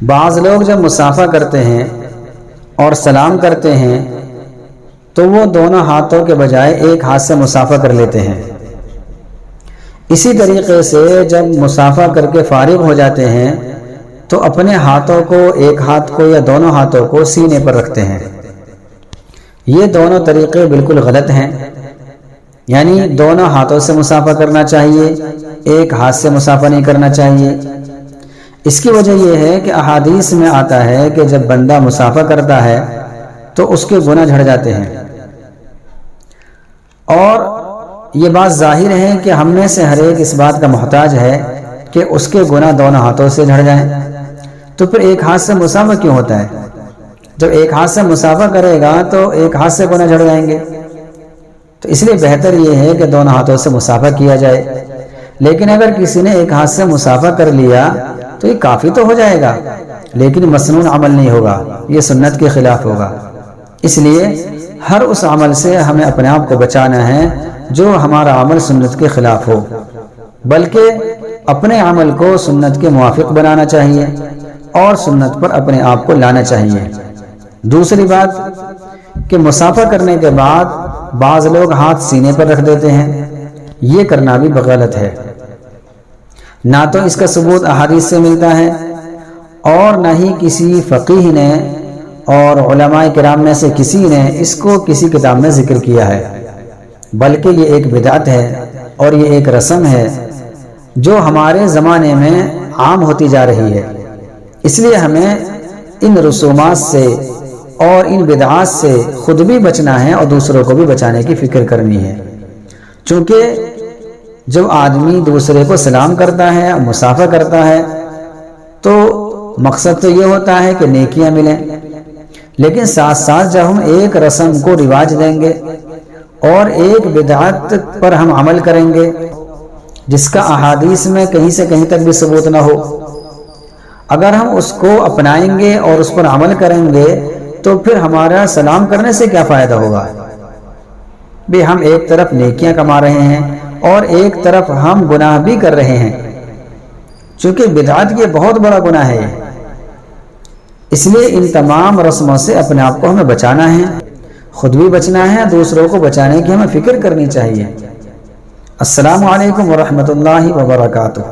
بعض لوگ جب مصافحہ کرتے ہیں اور سلام کرتے ہیں تو وہ دونوں ہاتھوں کے بجائے ایک ہاتھ سے مصافحہ کر لیتے ہیں۔ اسی طریقے سے جب مصافحہ کر کے فارغ ہو جاتے ہیں تو اپنے ہاتھوں کو، ایک ہاتھ کو یا دونوں ہاتھوں کو سینے پر رکھتے ہیں۔ یہ دونوں طریقے بالکل غلط ہیں، یعنی دونوں ہاتھوں سے مصافحہ کرنا چاہیے، ایک ہاتھ سے مصافحہ نہیں کرنا چاہیے۔ اس کی وجہ یہ ہے کہ احادیث میں آتا ہے کہ جب بندہ مصافحہ کرتا ہے تو اس کے گناہ جھڑ جاتے ہیں، اور یہ بات ظاہر ہے کہ ہم میں سے ہر ایک اس بات کا محتاج ہے کہ اس کے گناہ دونوں ہاتھوں سے جھڑ جائیں۔ تو پھر ایک ہاتھ سے مصافحہ کیوں ہوتا ہے؟ جب ایک ہاتھ سے مصافحہ کرے گا تو ایک ہاتھ سے گناہ جھڑ جائیں گے، تو اس لیے بہتر یہ ہے کہ دونوں ہاتھوں سے مصافحہ کیا جائے۔ لیکن اگر کسی نے ایک ہاتھ سے مصافحہ کر لیا تو یہ کافی تو ہو جائے گا، لیکن مسنون عمل نہیں ہوگا، یہ سنت کے خلاف ہوگا۔ اس لیے ہر اس عمل سے ہمیں اپنے آپ کو بچانا ہے جو ہمارا عمل سنت کے خلاف ہو، بلکہ اپنے عمل کو سنت کے موافق بنانا چاہیے اور سنت پر اپنے آپ کو لانا چاہیے۔ دوسری بات کہ مصافحہ کرنے کے بعد بعض لوگ ہاتھ سینے پر رکھ دیتے ہیں، یہ کرنا بھی غلط ہے۔ نہ تو اس کا ثبوت احادیث سے ملتا ہے اور نہ ہی کسی فقیہ نے اور علماء کرام میں سے کسی نے اس کو کسی کتاب میں ذکر کیا ہے، بلکہ یہ ایک بدعت ہے اور یہ ایک رسم ہے جو ہمارے زمانے میں عام ہوتی جا رہی ہے۔ اس لیے ہمیں ان رسومات سے اور ان بدعات سے خود بھی بچنا ہے اور دوسروں کو بھی بچانے کی فکر کرنی ہے، چونکہ جب آدمی دوسرے کو سلام کرتا ہے، مصافحہ کرتا ہے، تو مقصد تو یہ ہوتا ہے کہ نیکیاں ملیں، لیکن ساتھ ساتھ جب ہم ایک رسم کو رواج دیں گے اور ایک بدعت پر ہم عمل کریں گے جس کا احادیث میں کہیں سے کہیں تک بھی ثبوت نہ ہو، اگر ہم اس کو اپنائیں گے اور اس پر عمل کریں گے تو پھر ہمارا سلام کرنے سے کیا فائدہ ہوگا؟ بھی ہم ایک طرف نیکیاں کما رہے ہیں اور ایک طرف ہم گناہ بھی کر رہے ہیں، چونکہ بدعت یہ بہت بڑا گناہ ہے۔ اس لیے ان تمام رسموں سے اپنے آپ کو ہمیں بچانا ہے، خود بھی بچنا ہے، دوسروں کو بچانے کی ہمیں فکر کرنی چاہیے۔ السلام علیکم ورحمۃ اللہ وبرکاتہ۔